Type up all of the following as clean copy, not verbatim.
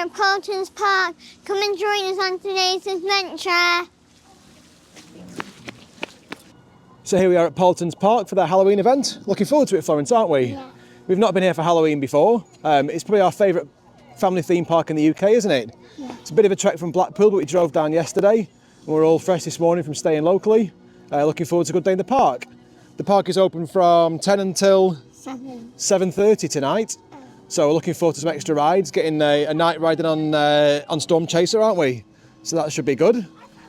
at Paultons Park. Come and join us on today's adventure. So here we are at Paultons Park for their Halloween event. Looking forward to it, Florence, aren't we? Yeah. We've not been here for Halloween before. It's probably our favourite family theme park in the UK, isn't it? Yeah. It's a bit of a trek from Blackpool, but we drove down yesterday. And we're all fresh this morning from staying locally. Looking forward to a good day in the park. The park is open from 10 until 7:30 tonight. So we're looking forward to some extra rides, getting a night riding on Storm Chaser, aren't we? So that should be good.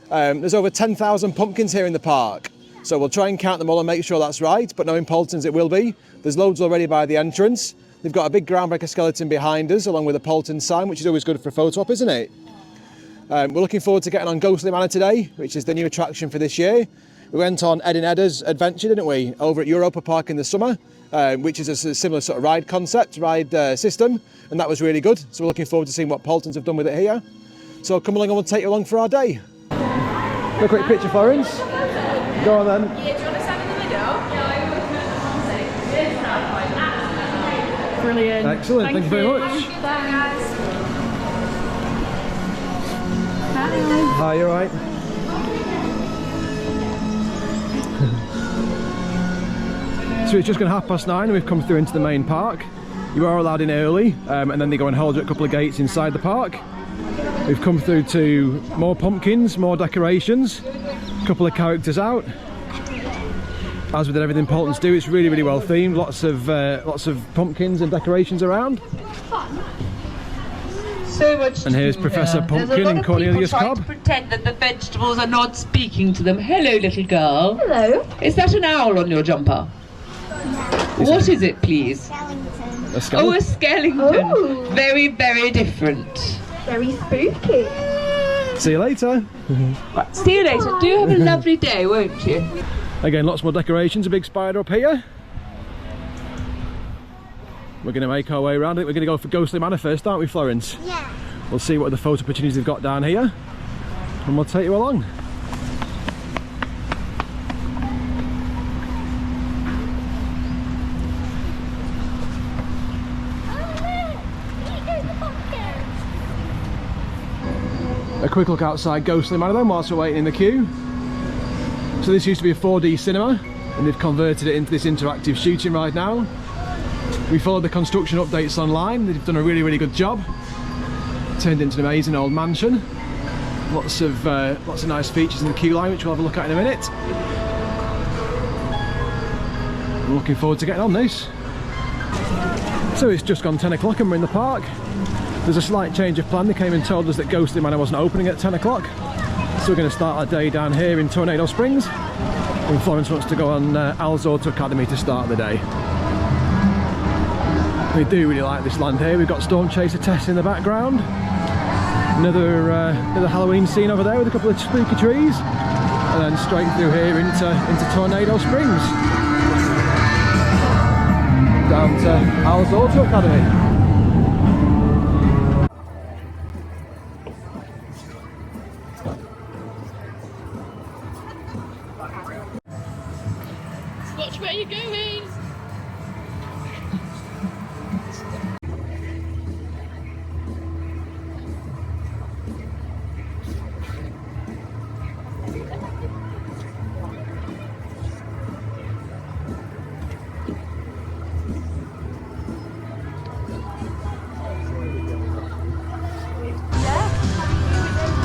There's over 10,000 pumpkins here in the park. So we'll try and count them all and make sure that's right, but knowing Paultons it will be. There's loads already by the entrance. They've got a big groundbreaker skeleton behind us, along with a Paultons sign, which is always good for a photo op, isn't it? We're looking forward to getting on Ghostly Manor today, which is the new attraction for this year. We went on Ed and Edda's adventure, didn't we, over at Europa Park in the summer, which is a similar sort of ride system, and that was really good. So we're looking forward to seeing what Paultons have done with it here. So come along and we'll take you along for our day. A quick picture, Florence. Go on then. Yeah, do you want to stand in the middle? Brilliant. Excellent, thank you very much. Bye, guys. Hi, you alright? So it's just gone 9:30 and we've come through into the main park. You are allowed in early, and then they go and hold you at a couple of gates inside the park. We've come through to more pumpkins, more decorations, a couple of characters out. As with everything Paultons do, it's really, really well themed. Lots of pumpkins and decorations around. So much. And here's Professor Pumpkin and Cornelius Cobb. To pretend that the vegetables are not speaking to them. Hello, little girl. Hello. Is that an owl on your jumper? What is it, please? Skeleton. A skeleton. Oh, a skeleton. Oh. Very, very different. Very spooky. See you later. Right, see you later. Do have a lovely day, won't you? Again, lots more decorations, a big spider up here. We're going to make our way around it. We're going to go for Ghostly Manor first, aren't we, Florence? Yeah. We'll see what the photo opportunities they've got down here, and we'll take you along. A quick look outside Ghostly Manor then whilst we're waiting in the queue. So this used to be a 4D cinema and they've converted it into this interactive shooting ride now. We followed the construction updates online. They've done a really, really good job. Turned into an amazing old mansion. Lots of nice features in the queue line, which we'll have a look at in a minute. I'm looking forward to getting on this. So it's just gone 10 o'clock and we're in the park. There's a slight change of plan. They came and told us that Ghostly Manor wasn't opening at 10 o'clock. So we're going to start our day down here in Tornado Springs. And Florence wants to go on Al's Auto Academy to start the day. We do really like this land here. We've got Storm Chaser Tess in the background. Another Halloween scene over there with a couple of spooky trees. And then straight through here into Tornado Springs. Down to Al's Auto Academy. Watch where you're going.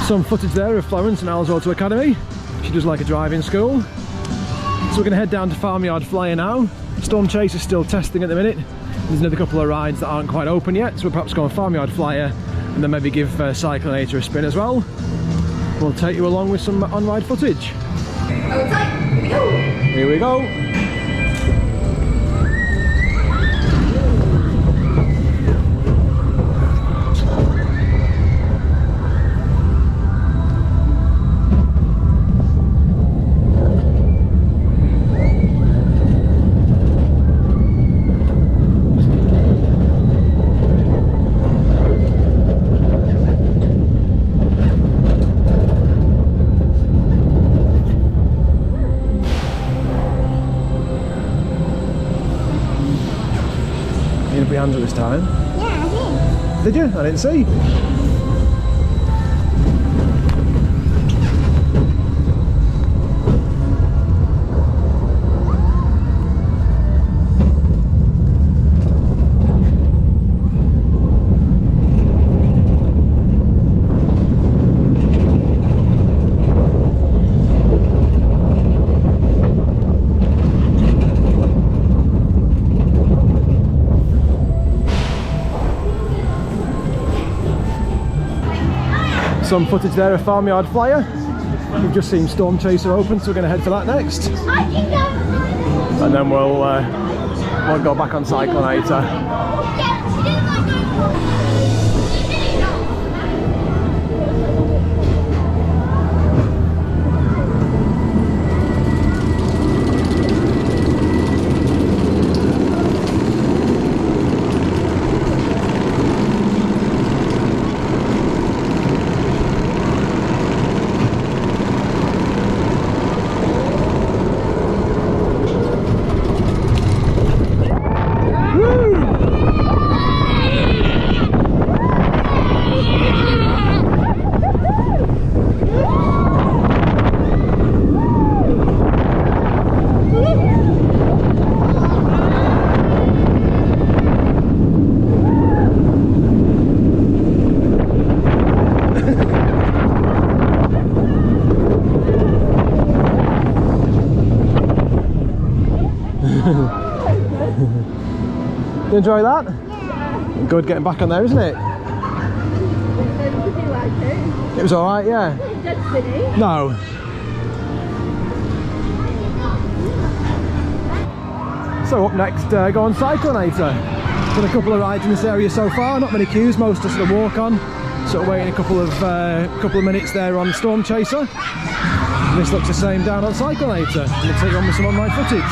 Some footage there of Florence and Al's Auto Academy. She does like a driving school. So we're going to head down to Farmyard Flyer now. Storm Chaser's still testing at the minute. There's another couple of rides that aren't quite open yet, so we'll perhaps go on Farmyard Flyer and then maybe give Cyclonator a spin as well. We'll take you along with some on-ride footage. Here we go. Here we go. Handle this time. Yeah, I Did you? I didn't see. Some footage there of Farmyard Flyer. We've just seen Storm Chaser open, so we're going to head for that next. And then we'll go back on Cyclonator. You enjoy that? Yeah. Good getting back on there, isn't it? It was alright, yeah. No. So up next, go on Cyclonator. Done a couple of rides in this area so far, not many queues, most just sort of walk on. Sort of waiting a couple of minutes there on Storm Chaser. And this looks the same down on Cyclonator. I'm going to take you on with some online footage.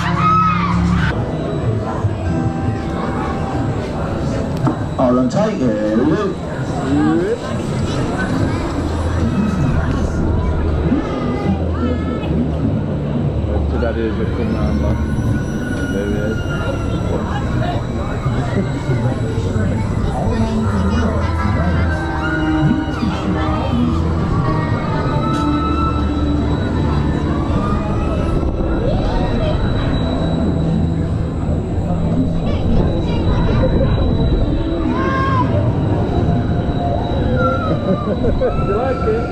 All on tight here. That is a cool number. There it is. You like it?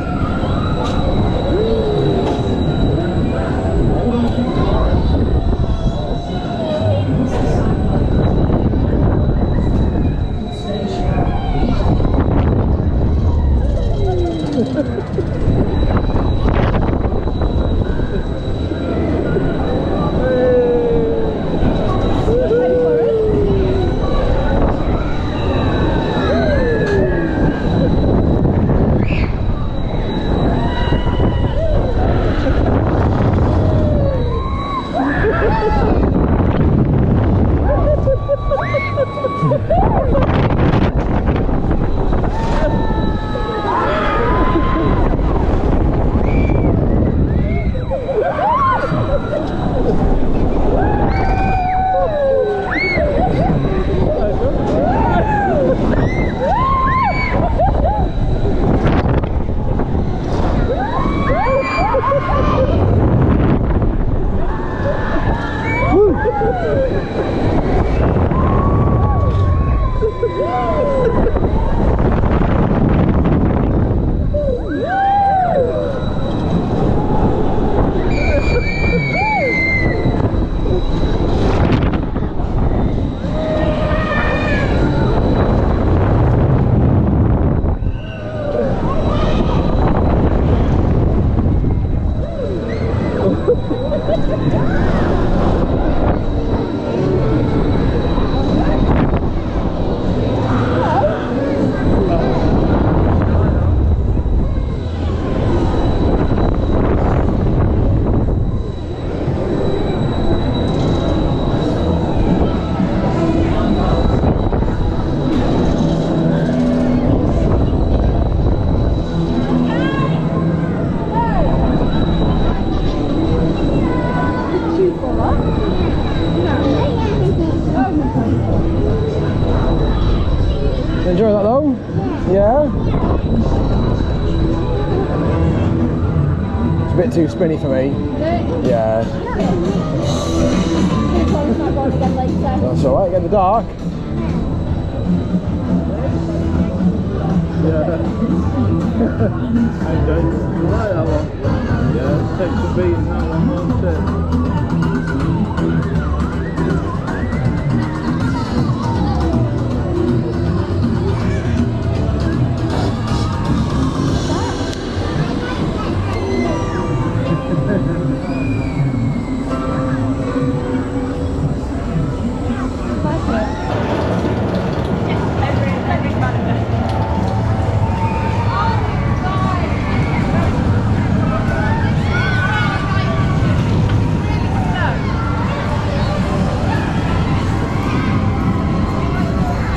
Enjoy that though? Yeah? It's a bit too spinny for me. Yeah. That's alright, get in the dark. Yeah. Okay, you like that one? Yeah, takes a beating that one, won't it?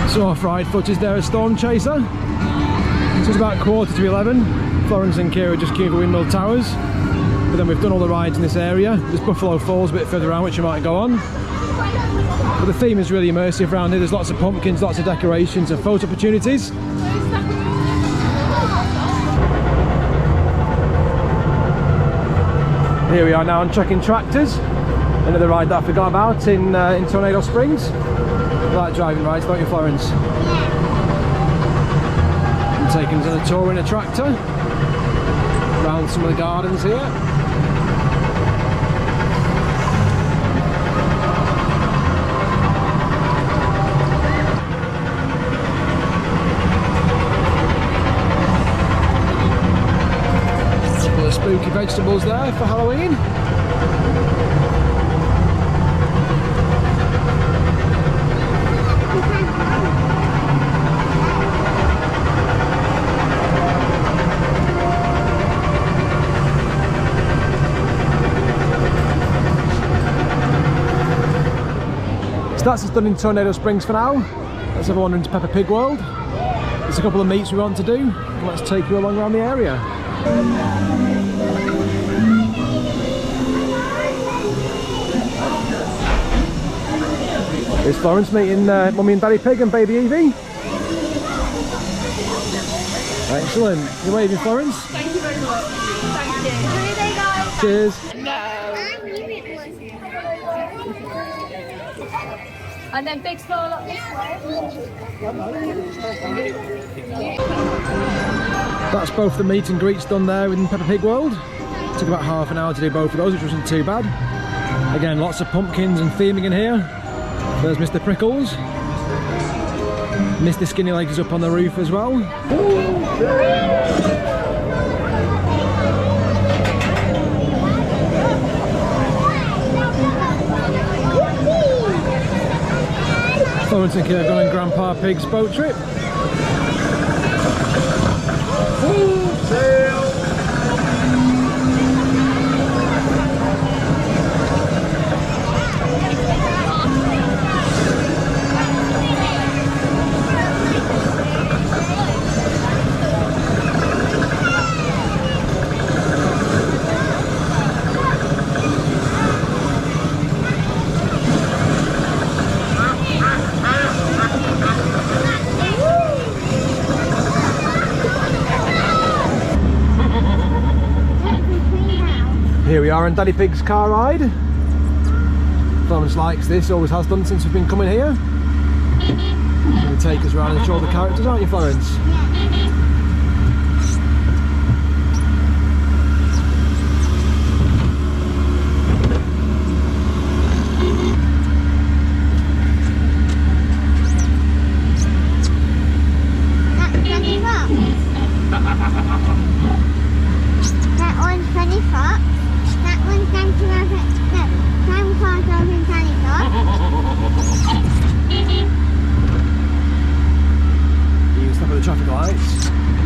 So off-ride footage there at Storm Chaser. So it's about 11:15. Florence and Kira just queued for Windmill Towers. But then we've done all the rides in this area. There's Buffalo Falls a bit further around, which you might go on. But the theme is really immersive around here. There's lots of pumpkins, lots of decorations and photo opportunities. Here we are now on Checking Tractors. Another ride that I forgot about in Tornado Springs. You like driving rides, don't you, Florence? And taking us on a tour in a tractor around some of the gardens here. A couple of spooky vegetables there for Halloween. That's us done in Tornado Springs for now. Let's have a wander into Peppa Pig World. There's a couple of meets we want to do. Let's take you along around the area. Here's Florence meeting Mummy and Daddy Pig and Baby Evie. Excellent. You're waving, Florence? Thank you very much. Thank you. Here they go. Cheers. And then big smile up this way. That's both the meet and greets done there in Peppa Pig World. It took about half an hour to do both of those, which wasn't too bad. Again, lots of pumpkins and theming in here. There's Mr. Prickles. Mr. Skinny Legs is up on the roof as well. Florence and Kira have gone on Grandpa Pig's boat trip. Here we are on Daddy Pig's car ride. Florence likes this, always has done since we've been coming here. You're going to take us around and show the characters, aren't you, Florence? That one's 20 bucks. That one's 90 bucks. No, time cost over 20 bucks. You can stop at the traffic lights.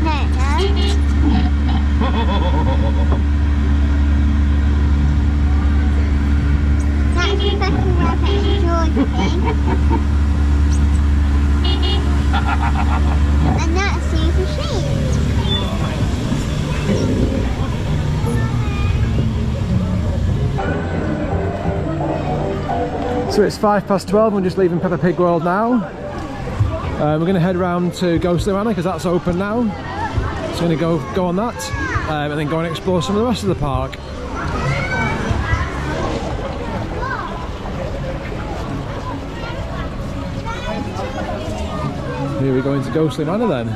No, no. That's the second worth at George thing. And that's Super Sheep. So it's 12:05, we're just leaving Peppa Pig World now. We're going to head round to Ghostly Manor because that's open now. So we're going to go on that and then go and explore some of the rest of the park. Here we go into Ghostly Manor then.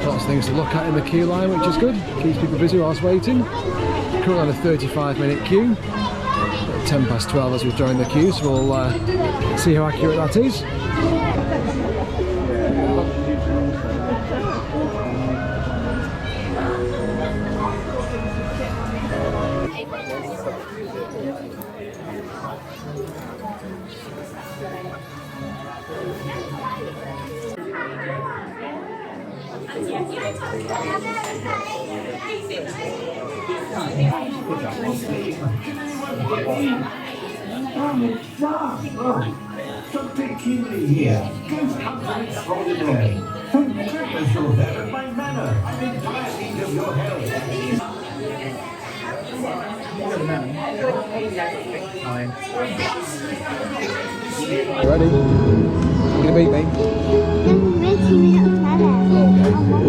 Lots of things to look at in the queue line, which is good. Keeps people busy whilst waiting. Currently on a 35-minute queue. At 12:10 as we join the queue, so we'll see how accurate that is. Something keenly here. Ghost hunting extraordinary. Thank goodness you're there at my manor. I'm in dire need of your help. Ready? You gonna beat me? I'm making it up Daddy.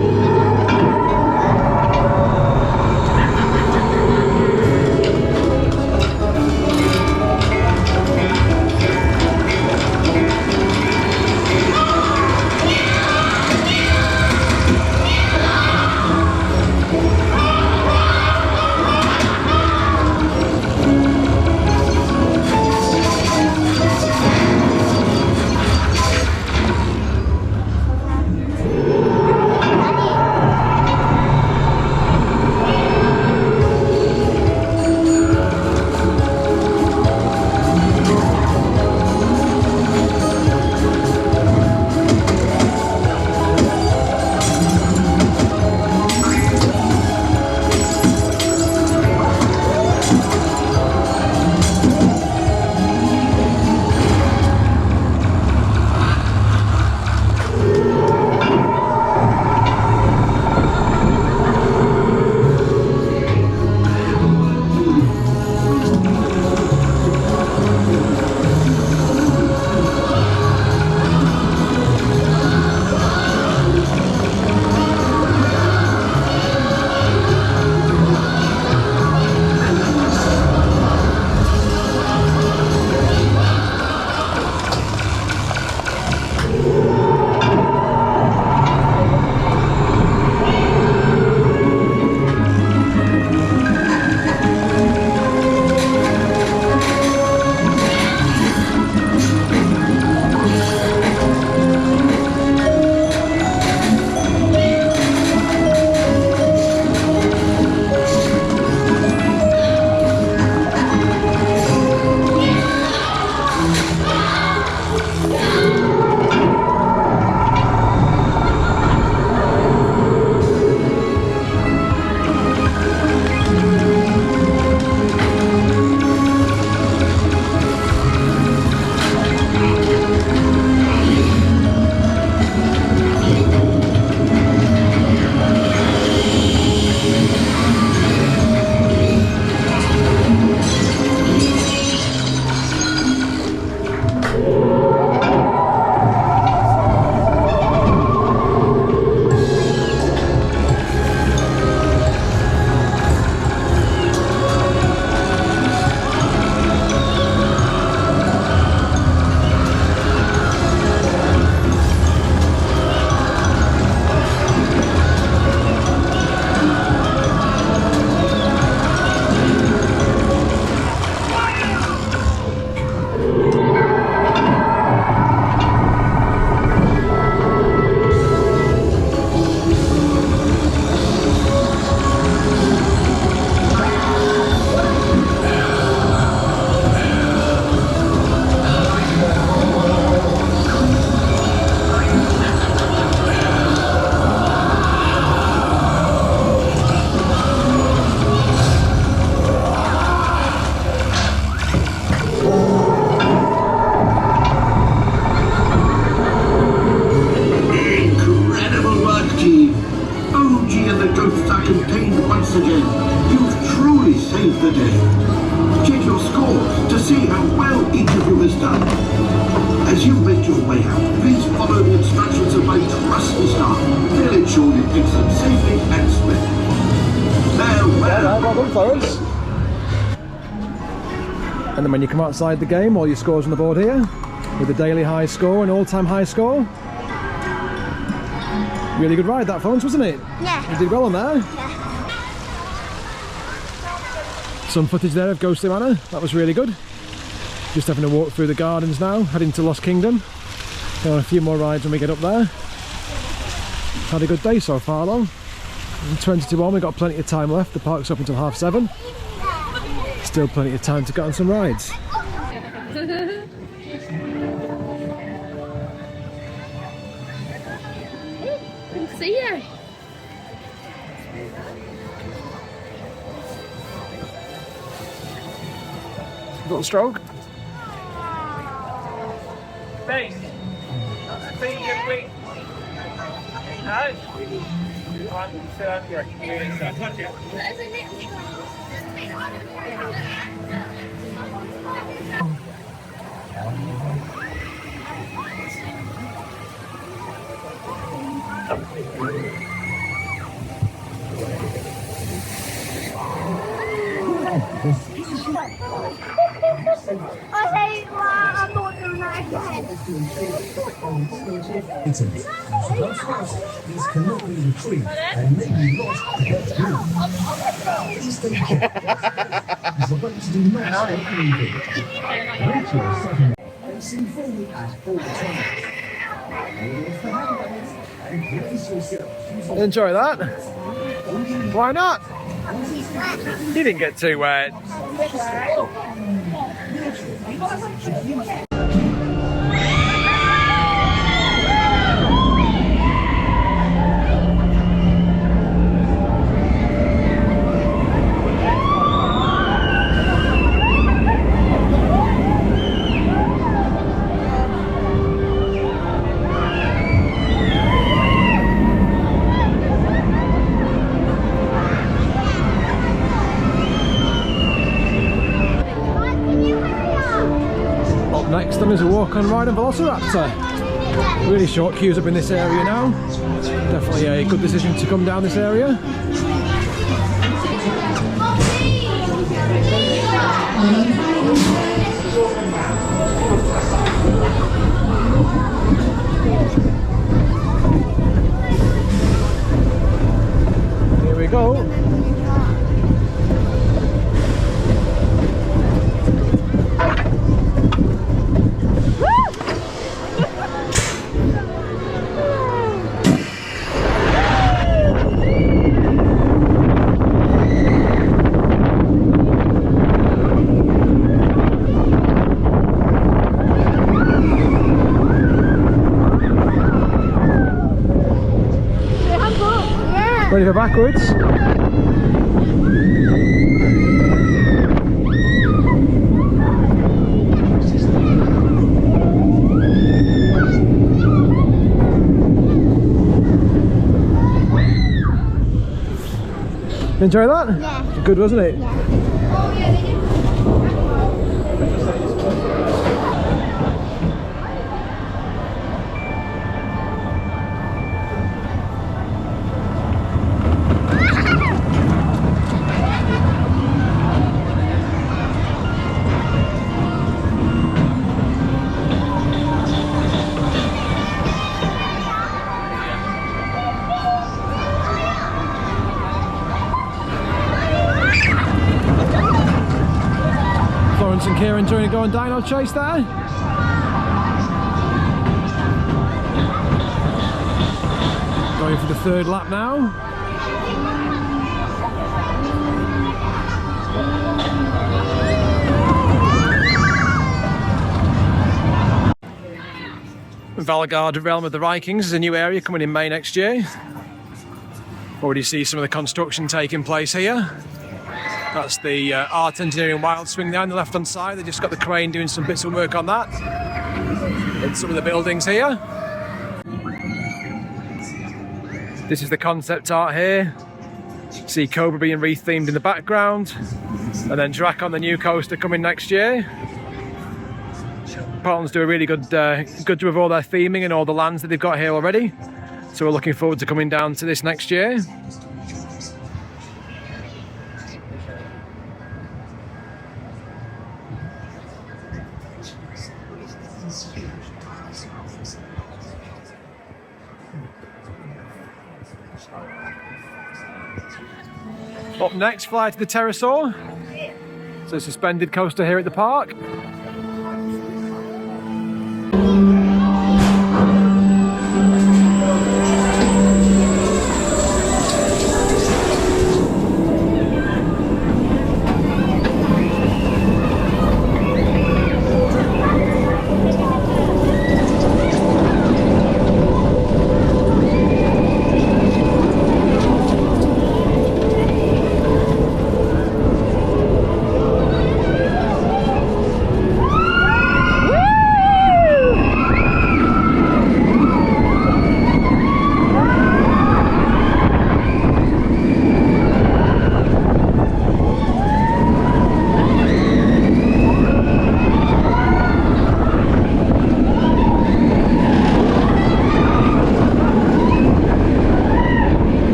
As you make your way out, please follow the instructions of my trusty staff. They'll ensure you exit safely and swiftly. Well done, Florence. And then when you come outside the game, all your scores on the board here, with the daily high score and all-time high score. Really good ride that, Florence, wasn't it? Yeah. You did well on there. Yeah. Some footage there of Ghostly Manor, that was really good. Just having a walk through the gardens now, heading to Lost Kingdom. Got a few more rides when we get up there. Had a good day so far though. 20 to 1, we've got plenty of time left. The park's up until 7:30. Still plenty of time to get on some rides. See you. Little stroke. Face. Feet and wing. No. 1, 2, I'm not doing that again. These cannot be retrieved and may be lost to get through. Please stay put. These weapons do not stop moving. Reach your second. Facing forward at all times. And brace yourself. Enjoy that. Why not? You didn't get too wet. Next then is a walk on ride and Velociraptor. Really short queues up in this area now. Definitely a good decision to come down this area. Here we go. Ready for backwards? Enjoy that? Yeah. Good, wasn't it? Yeah. Florence and Kieran doing a go on dino chase there. Going for the third lap now. Valgard, Realm of the Vikings, is a new area coming in May next year. Already see some of the construction taking place here. That's the Art Engineering Wild Swing there on the left hand side. They just got the crane doing some bits of work on that. In some of the buildings here. This is the concept art here. See Cobra being rethemed in the background. And then Drac on the new coaster coming next year. Paultons do a really good job of all their theming and all the lands that they've got here already. So we're looking forward to coming down to this next year. Up next, fly to the pterosaur. So suspended coaster here at the park.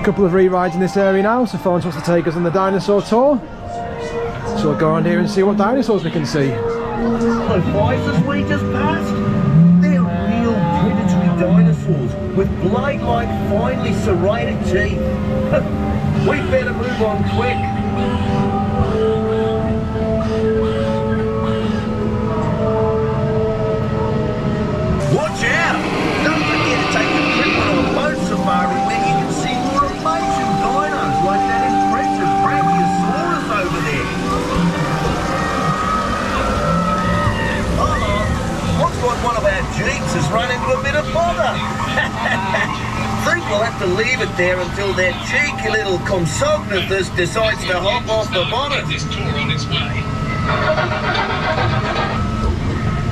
Couple of re-rides in this area now, so Florence wants to take us on the dinosaur tour. So we'll go around here and see what dinosaurs we can see. The bison we just passed? They're real predatory dinosaurs with blade-like, finely serrated teeth. We better move on quick. Watch out! Don't forget to take a trip on a boat safari where you can see more amazing dinos like that impressive Brachiosaurus over there. Looks like one of our jeeps has run into a bit of bother. Think we'll have to leave it there until that cheeky little Compsognathus decides to hop off the bonnet.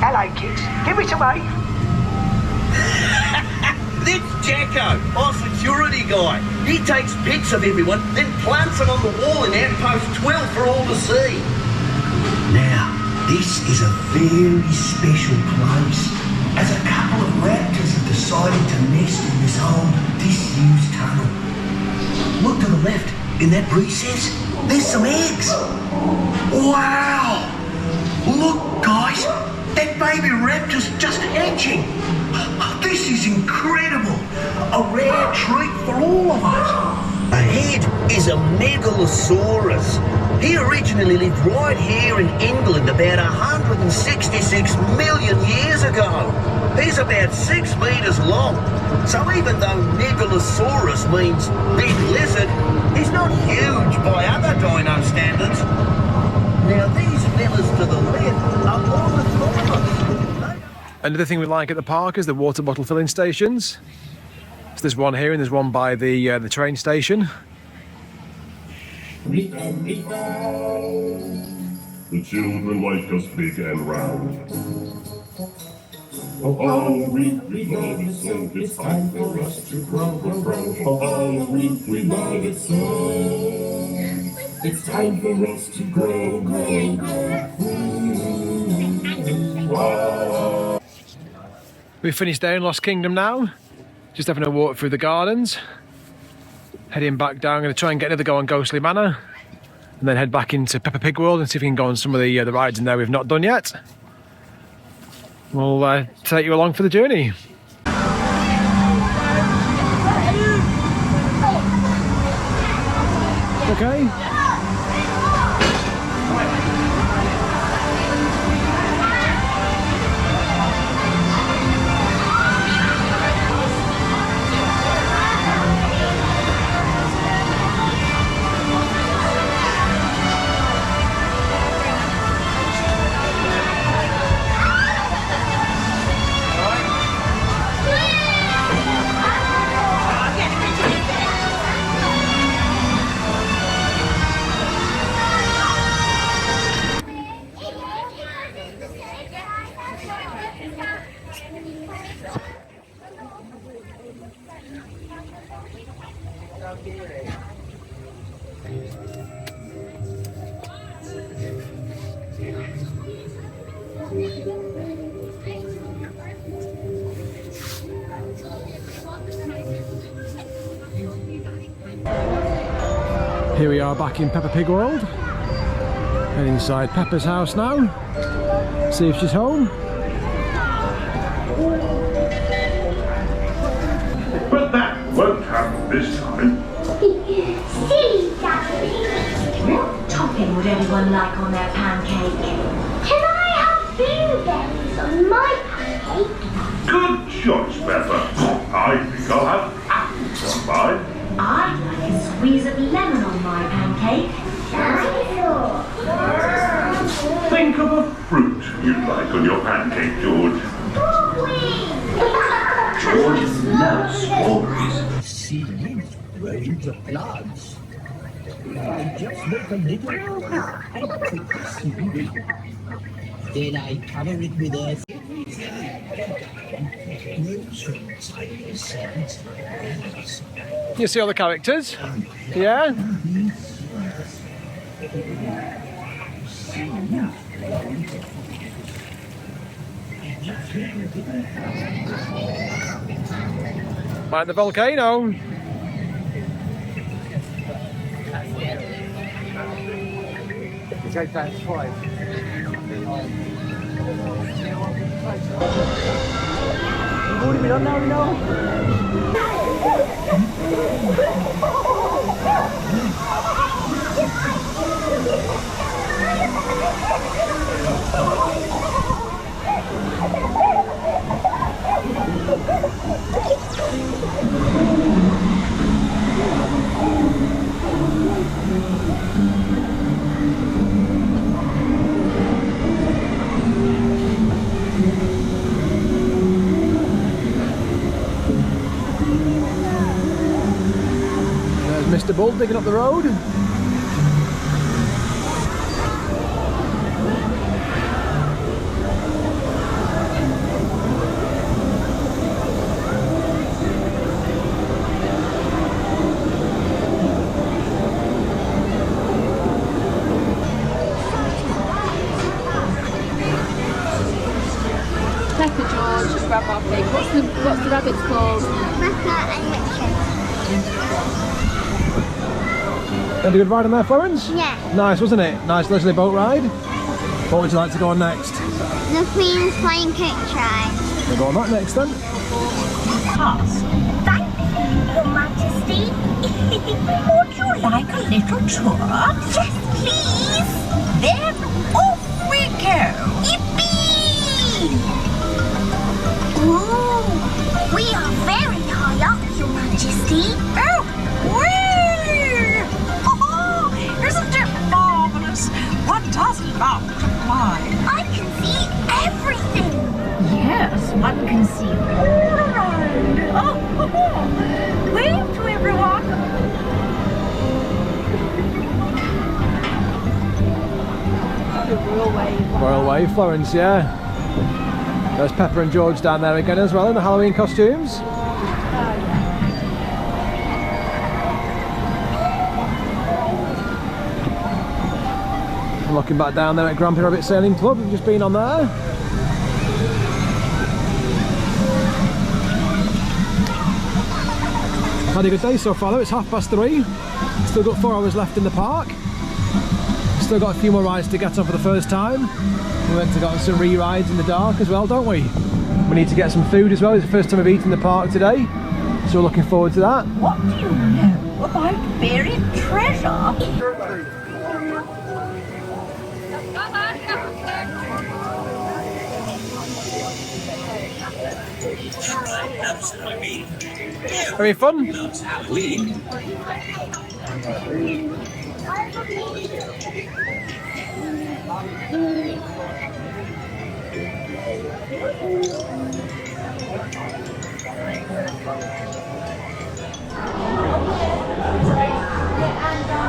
Hello, kids. Give me some wave. That's Jacko, our security guy. He takes pics of everyone, then plants them on the wall in outpost 12 for all to see. Now, this is a very special place, as a couple of raptors have decided to nest in this old, disused tunnel. Look to the left, in that recess, there's some eggs. Wow! Look, guys, that baby raptor's just hatching. This is incredible. A rare treat for all of us. Ahead is a Megalosaurus. He originally lived right here in England about 166 million years ago. He's about 6 meters long. So even though Megalosaurus means big lizard, he's not huge by other dino standards. Now these villas to the left are ornithopters. Another thing we like at the park is the water bottle filling stations. So there's one here and there's one by the train station. The children like us big and round. All week we love it so, it's time for us to grow. All week we love it so, it's time for us to grow. Wow. We've finished there in Lost Kingdom now. Just having a walk through the gardens. Heading back down, I'm going to try and get another go on Ghostly Manor. And then head back into Peppa Pig World and see if we can go on some of the rides in there we've not done yet. We'll take you along for the journey. Okay, Here we are back in Peppa Pig World. And inside Peppa's house now. See if she's home. But that won't happen this time. Silly Daddy. What topping would anyone like on their pancake? Can I have blueberries on my pancake? Good choice, Pepper. I think I'll have apples on mine. I'd like a squeeze of lemon on my pancake. Dinosaur. Think of a fruit you'd like on your pancake, George. George loves strawberries. Seeds grow into plants. I just make a little and put the seed. Then I cover it with earth. Grows from tiny seeds. You see all the characters? Yeah? Mind the volcano. There's Mr. Bull digging up the road. Pepper, George, Grandma Pig. What's the rabbit's called? Becca and Richard. Had a good ride on there, Florence? Yeah. Nice, wasn't it? Nice leisurely boat ride. What would you like to go on next? The Queen's Flying Coach ride. We'll go on that next then. Thank you, Your Majesty. Would you like a little tour? Yes, please. Then off we go. Yippee! Ooh, we are very high up, Your Majesty. Oh, whee! Oh, isn't it marvelous? One does love to fly. I can see everything. Yes, one can see all around. Oh, wave to everyone. Royal Wave, Florence, yeah. There's Pepper and George down there again as well in the Halloween costumes. And looking back down there at Grampy Rabbit Sailing Club, we've just been on there. Had a good day so far though, it's 3:30. Still got 4 hours left in the park. Still got a few more rides to get on for the first time. We went to get some re-rides in the dark as well, don't we? We need to get some food as well. It's the first time we've eaten in the park today, so we're looking forward to that. What do you know about buried treasure? Having fun?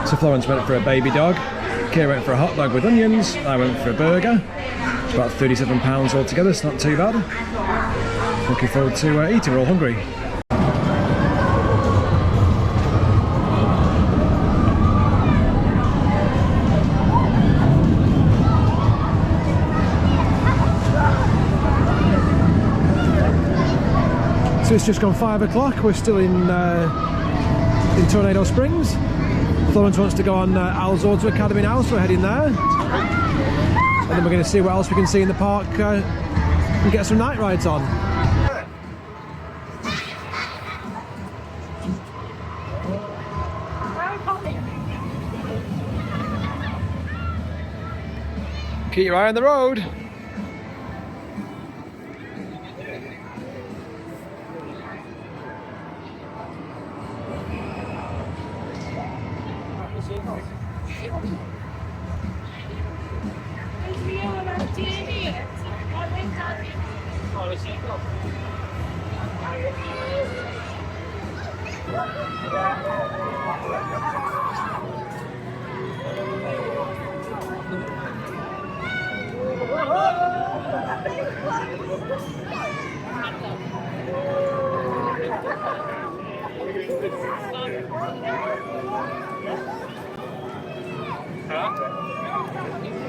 So Florence went for a baby dog, Kay went for a hot dog with onions, I went for a burger. It's about £37 altogether, it's not too bad. Looking forward to eating, we're all hungry. So it's just gone 5 o'clock, we're still in Tornado Springs. Florence wants to go on Al's Auto Academy now, so we're heading there. And then we're going to see what else we can see in the park and get some night rides on. Keep your eye on the road.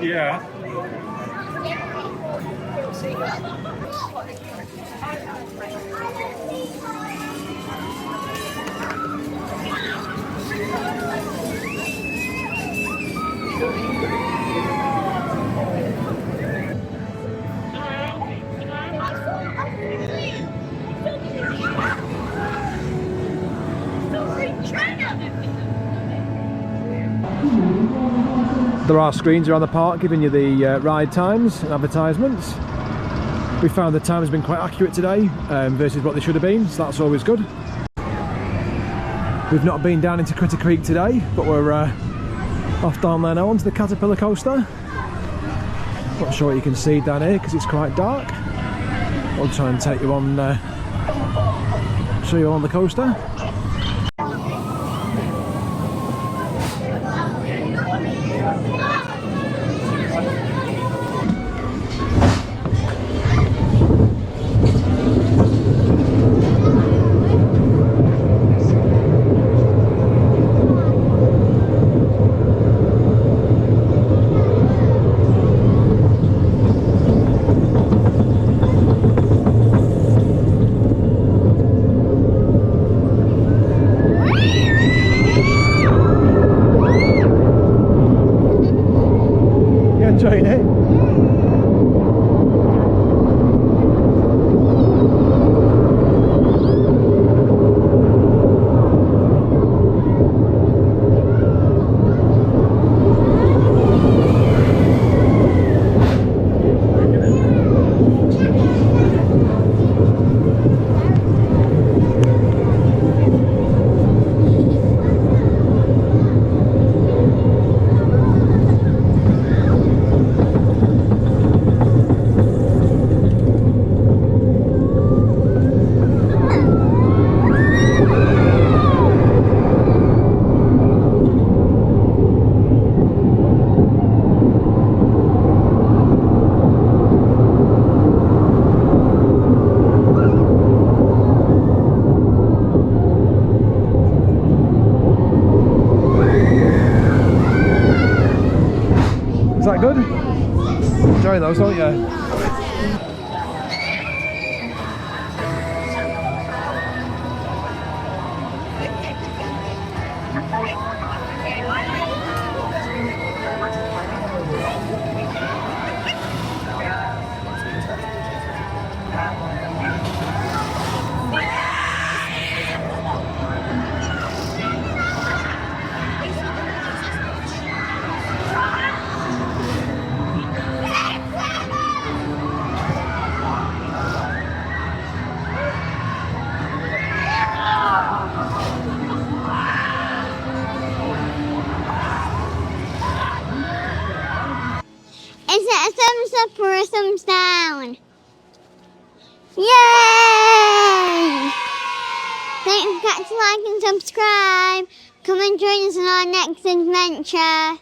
Yeah. There are screens around the park giving you the ride times and advertisements. We found the time has been quite accurate today versus what they should have been, so that's always good. We've not been down into Critter Creek today, but we're off down there now onto the Caterpillar coaster. Not sure what you can see down here because it's quite dark. I'll try and take you on, show you on the coaster. Enjoying it? Is that good? Enjoy those, don't you? Is it a thumbs up or a thumbs down? Yay! Don't forget to like and subscribe. Come and join us on our next adventure.